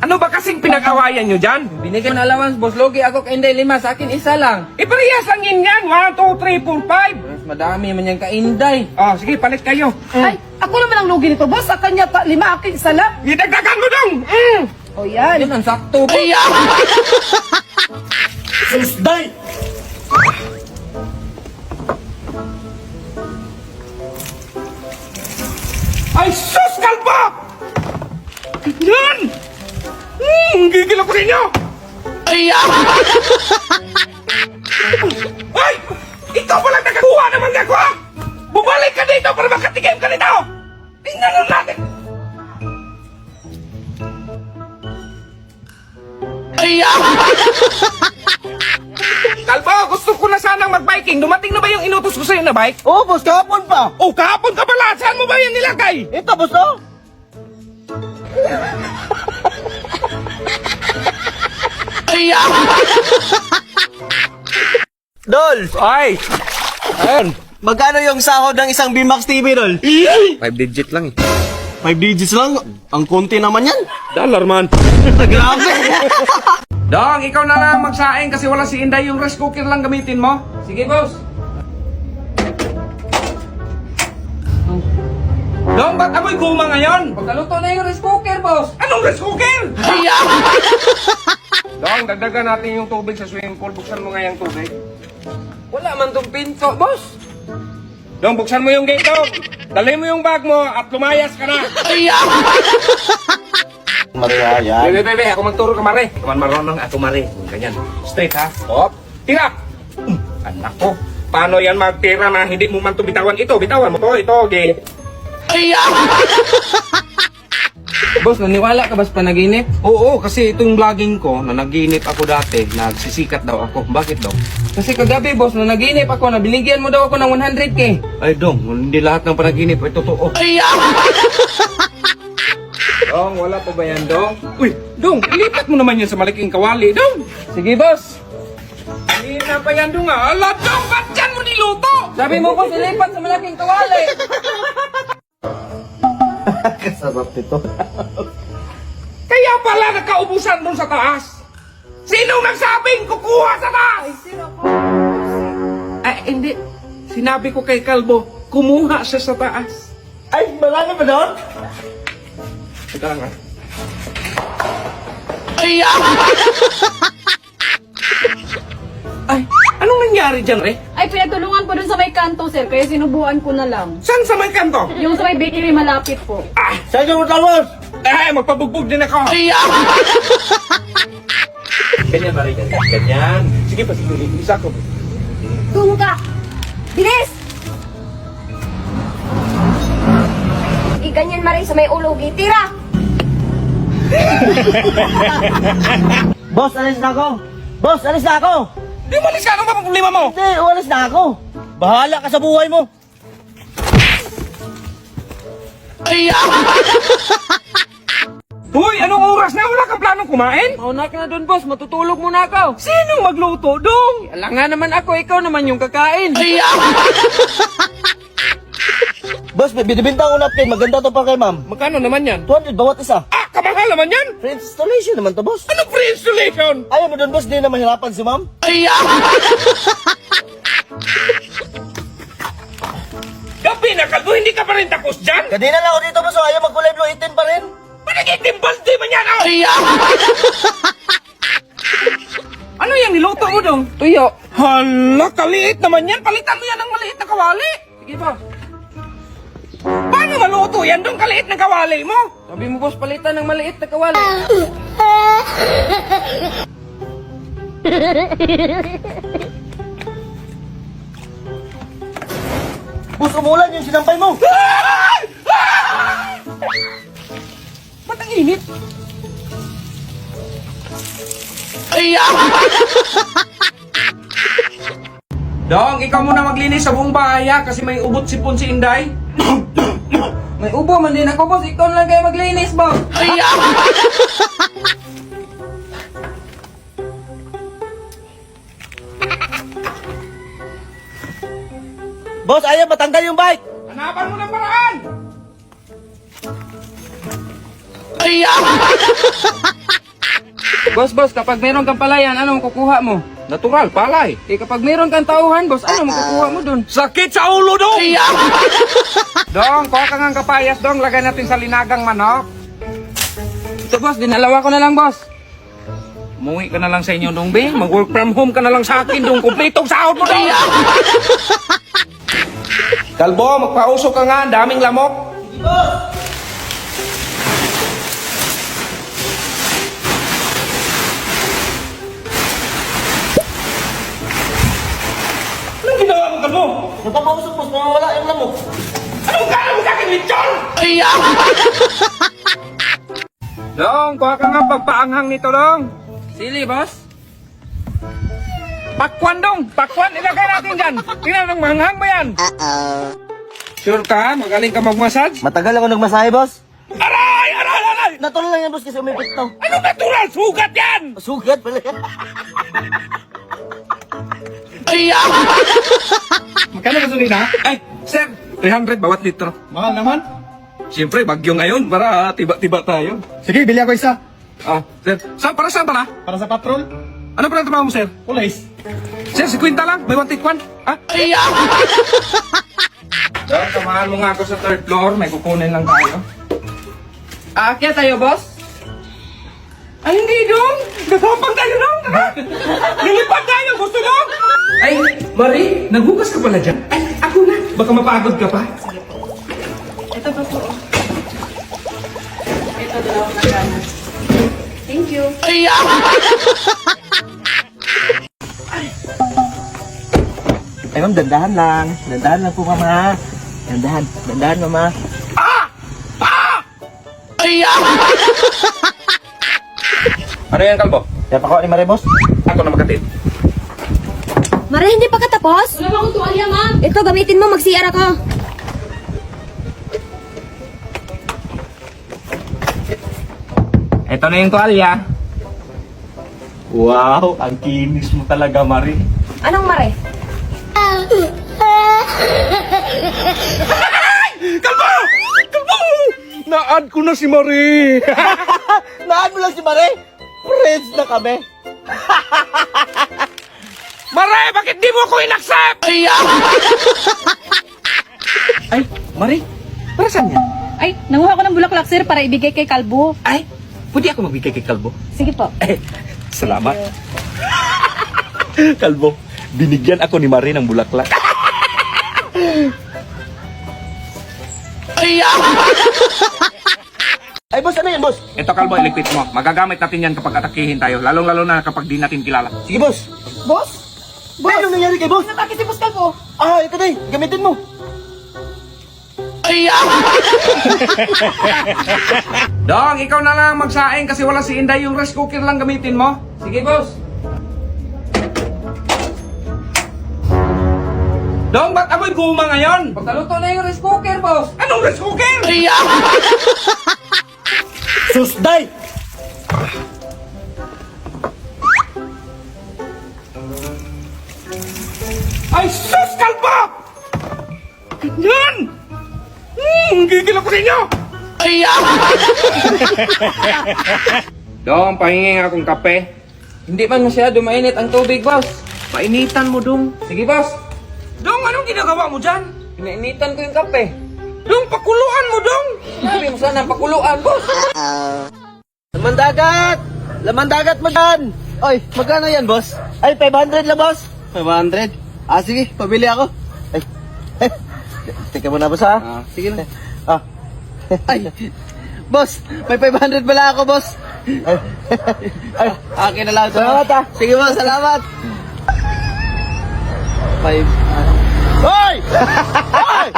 Ano ba kasing pinag-awayan nyo dyan? Binigyan ng allowance, boss. Logi ako kay Inday 5. Sa akin, isa lang. Iparehas lang yun yan. 1, 2, 3, 4, 5. Mas madami man yung kay Inday. Oh, sige, palit kayo. Ay, ako naman ang lugi nito, boss. Sa kanya, 5, akin, isa lang. Idagdagan mo dong! O yan. Yun ang sakto, boss. Susday! Ay, sus, kalpa! Yan! Gigil ako sa inyo! Ay! Ikaw palang nakakuha naman ako! Bumalik ka dito para makatikim ka nito! Tingnan lang natin! Kalbo, gusto ko na sanang mag-biking. Dumating na ba yung inutos ko sa'yo na bike? Oo, boss, kahapon pa. Oh, kahapon ka pala! Saan mo ba yan nilagay? Ito, boss, oh. Dol, Ay! Ayun! magkano yung sahod ng isang BMAX TV, Dol? 5 digit lang eh. 5 digits lang. Ang konti naman yan. Dollar man. Grabe. Dong, ikaw na lang magsaing kasi wala si Inday, yung rice cooker lang gamitin mo. Sige, boss. Dong, ba't amoy guma ngayon? Pagkaluto na yung rice cooker, boss. Anong rice cooker? Dong, dagdagan natin yung tubig sa swimming pool. Buksan mo nga yung tubig. Wala man tong pinto, boss. Dong, buksan mo yung gate, Dong. Dali mo yung bag mo at lumayas ka na. Maria, yan. Bebe, ako magturo ka, Mare. Kaman marunong ako, Mare. Ganyan. Straight, ha? Stop. Tira. Anak ko. Paano yan magtira na hindi mo man to bitawan? Ito, bitawan mo to. Ito, gate. Boss, naniwala ka ba sa panaginip? Oo, kasi itong vlogging ko, na naginip ako dati, nagsisikat daw ako. Bakit daw? Kasi kagabi, boss, nung naginip ako, nabinigyan mo daw ako ng 100K. Ay, Dong, hindi lahat ng panaginip ay totoo. Dong, wala pa ba yan, Dong? Uy, Dong, ilipat mo naman yan sa malaking kawali, Dong. Sige, boss. Hindi na pa yan, Dong, ha? Ala, Dong, ba't dyan mo niluto? Sabi mo, boss, ilipat sa malaking kawali. Kasarap nito. Kaya pala nakaubusan doon sa taas. Sinong nagsabing kukuha sa taas? Ay, hindi. Sinabi ko kay Kalbo, kumuha siya sa taas. Ay, marami pa doon? Teka lang, ha? Ay, anong nangyari dyan, Re? Ay, pinagtulungan ko dun sa may kanto, sir. Kaya sinubuan ko na lang. Saan sa may kanto? Yung sa may bakery malapit po. Ah, Saan yung utang, eh, magpabugbog din ako. Ganyan ba rin? Ganyan. Sige pa, sige. Isa ko. Tungo ka! Bilis! Ganyan maray sa may ulo, tira! Boss, alis na ako. Boss, alis na ako. Di malis ka, ano ba ang problema mo? Hindi, alis na ako. Bahala ka sa buhay mo. Hoy, anong oras na? Wala kang planong kumain? Mauna ka na dun, boss. Matutulog muna ako. Sino magluto, Dong? Alam nga naman ako, ikaw naman yung kakain. Boss, binibinta ko napkin. Maganda to pa kay ma'am. Magkano naman yan? 200 bawat isa. Ah, kamahal naman yan! Free installation naman to, boss. Ano free installation? Ayaw mo doon, boss. Di na mahirapan si ma'am. Gabi na, Kalbo, hindi ka pa rin tapos dyan? Kadina lang ako dito, boss. So, ayaw magkulay blue 18 pa rin. Panagitim balde man yan, oh! Ano yan, niluto mo, Dong? Tuyo. Hala, kaliit naman yan. Palitan mo yan ng maliit na kawali. Sige, boss. Paano maluto yan, Dong? Kaliit na kawali mo. Sabi mo, boss, palitan ng maliit na kawali. Boss, umulan yung sinampay mo. Ba't ang init? Dong, ikaw muna maglinis sa buong bahay, ha? Kasi may ubot sipon si Inday. May ubo man din ako, boss. Ikaw na lang kayo maglinis, boss. Boss, ayaw matanggal yung bike. Hanapan mo ng paraan! Boss, kapag meron kang palayan, ano kukuha mo? Natural, palay. Kapag meron kang tauhan, boss, ano makukuha mo dun? Sakit sa ulo, Dong! Dong, kuha ka ng kapayas, Dong. Lagay natin sa linagang manok. Ito, boss, dinalawa ko na lang, boss. Umuwi ka na lang sa inyo, Dong, Bing. Mag-work from home ka na lang sa akin, Dong. Kumpletong sahod mo, Dong! Kalbo, magpausok ka nga. Ang daming lamok. Anong ginawa mo, Kalbo? Nagpapausok, boss. Mawawala yung lamok. Anong gana mo sa akin, Lechon? Dong, kuha ka nga pagpaanghang nito, Dong. Sili, boss. Pakwan, Dong. Pakwan. Ilagay natin dyan. Tingnan nang manghang ba yan? Sure ka? Magaling ka mag-massage? Matagal ako nagmasahe, boss. Aray! Aray! Aray! Natuloy lang yan, boss, kasi umipit to. Ano natural? Sugat yan! Sugat pala yan. Magkano gasolina? Ay, sir, 300 bawat litro. Mahal naman. Siyempre, bagyo ngayon para tiba-tiba tayo. Sige, bili ako isa. Ah, sir, saan pala? Para sa patrol. Ano pala trabaho mo, sir? Police. Sir, 50 lang. May 1 Ah? Sir, samahan mo nga ako sa third floor. May kukunin lang tayo. Aakyat tayo, boss. Ay, hindi, Dong. Nagapang tayo, Dong. Nilipad tayo. Gusto, Dong. Ay, Marie, naghugas ka pala dyan. Ay, ako na. Baka mapagod ka pa. Ito pa po. Ito, dalawang magana. Thank you. Ay, ma'am, dandahan lang. Dandahan lang po, mama. Dandahan, mama. Ano yan, Kalbo? Kaya pa ko ni Mare, boss. Ako na magkatid. Mare, hindi pa katapos? Wala akong tuwalya, ma'am. Ito, gamitin mo, mag-CR ako. Ito na yung tuwalya. Wow, ang kinis mo talaga, Mari. Anong Mare? Kalbo! Kalbo! Na-add ko na si Marie. Naan mo lang si Mare? Friends na kami. Marie, bakit di mo ko in-accept? Ay, Marie, para saan yan? Ay, nanguha ko ng bulaklak, sir, para ibigay kay Kalbo. Ay, pwede ako magbigay kay Kalbo? Sige po. Salamat. Kalbo, binigyan ako ni Mari ng bulaklak. Ay, boss, ano yan, boss? Ito, Kalbo, iligpit mo. Magagamit natin yan kapag atakihin tayo. Lalong-lalo na kapag di natin kilala. Sige, boss. Boss? Boss, anong nangyari kay boss? Natake si Boss Kalbo. Ah, ito na eh. Gamitin mo. Dong, ikaw na lang magsaing kasi wala si Inday. Yung rice cooker lang gamitin mo. Sige, boss. Dong, ba't amoy guma ngayon? Pagkaluto na yung rice cooker, boss. Anong rice cooker? Susday! Ay, sus, Kalbo! Ganyan! Gigil ako sa inyo! Dong, pahingin akong kape. Hindi man masyado mainit ang tubig, boss. Painitan mo, Dong. Sige, boss. Dong, anong ginagawa mo dyan? Pinainitan ko yung kape. Dong, pakuluan mo, Dong! Sabi mo sana pakuluan, boss. Laman dagat! Laman dagat mo dyan! Oy, magkano yan, boss? Ay, 500 lang, boss. 500? Ah, sige, pabili ako. Ay, teka muna, boss, ha? Sige na. Ah. Ay, boss, may 500 pala ako, boss. Ay, akin na lang. Salamat, ha? Sige, boss, salamat. 5. Hoy! Hoy!